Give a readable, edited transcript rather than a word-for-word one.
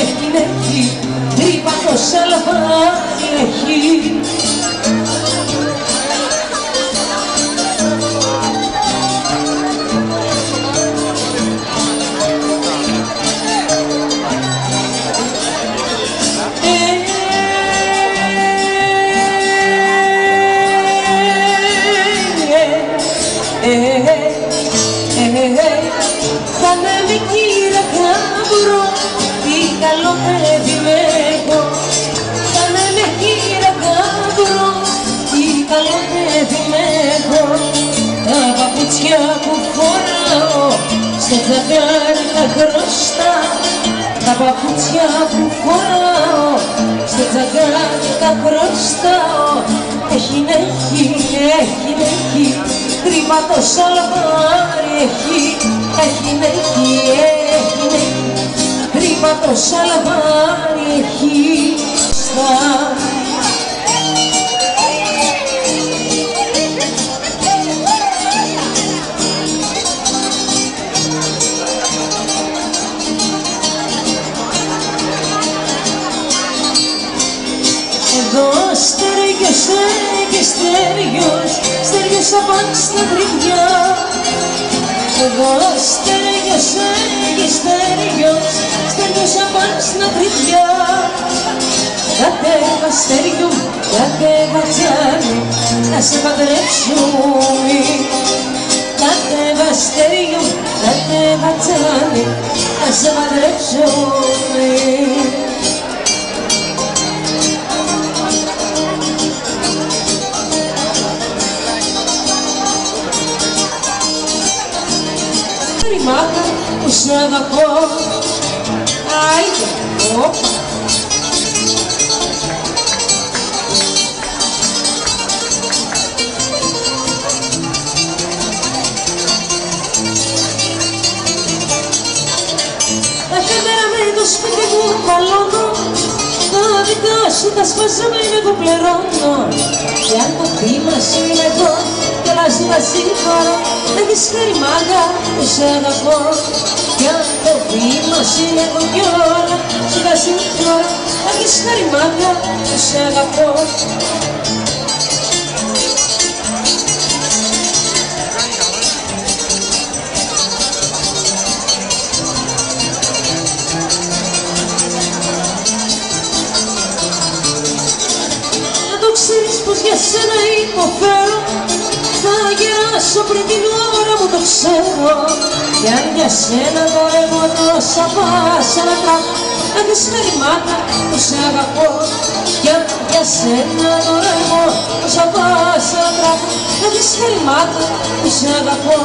έχει, τρύπα το σαλβάρι έχει. Κάνε με κύρα κάμπρο, τι καλό παιδί με έχω. Κάνε με κύρα κάμπρο, τι καλό παιδί με έχω. Τα παπούτσια που φοράω, στο τζακάρι τα χρωστά. Τα παπούτσια που φοράω, στο τζακάρι τα χρωστάω. Έχει τρύπα το σαλβάρι έχει. Έχει τρύπα το σαλβάρι έχει. Εδώ στεριώσε και στεριώσα πάνω στα τριγιά. Εγώ στεριώσε και στεριώσα πάνω στα τριγιά. Κατέβα στεριού, κατέβα τζάνι, να σε παντρέψουμε. Κατέβα στεριού, κατέβα τζάνι, να σε παντρέψουμε. Μάτα που σ' αγαπώ, άιντε, όπα. Κάθε μέρα με το σπίτι μου παλώνω, τα δικά σου τα σπασμένα που πληρώνω. Και αν το θύμα σου είναι εγώ, κι όλα σου τα συγχωρώ. Έχεις φέρει μάγκα που σ' αγαπώ. Κι αν το βήμα σου είναι εγώ κι όλα σου τα συγχωρώ. Έχεις φέρει μάγκα που σ' αγαπώ. Να το ξέρεις πως για σένα υποφέρω. Θα γεράσω πριν την ώρα μου το ξέρω. Κι αν για σένα το εγώ τόσα πάσα να τράβω. Έχεις φέρει μάνα που σε αγαπώ. Κι αν για σένα το εγώ τόσα πάσα να τράβω. Έχεις φέρει μάνα που σε αγαπώ.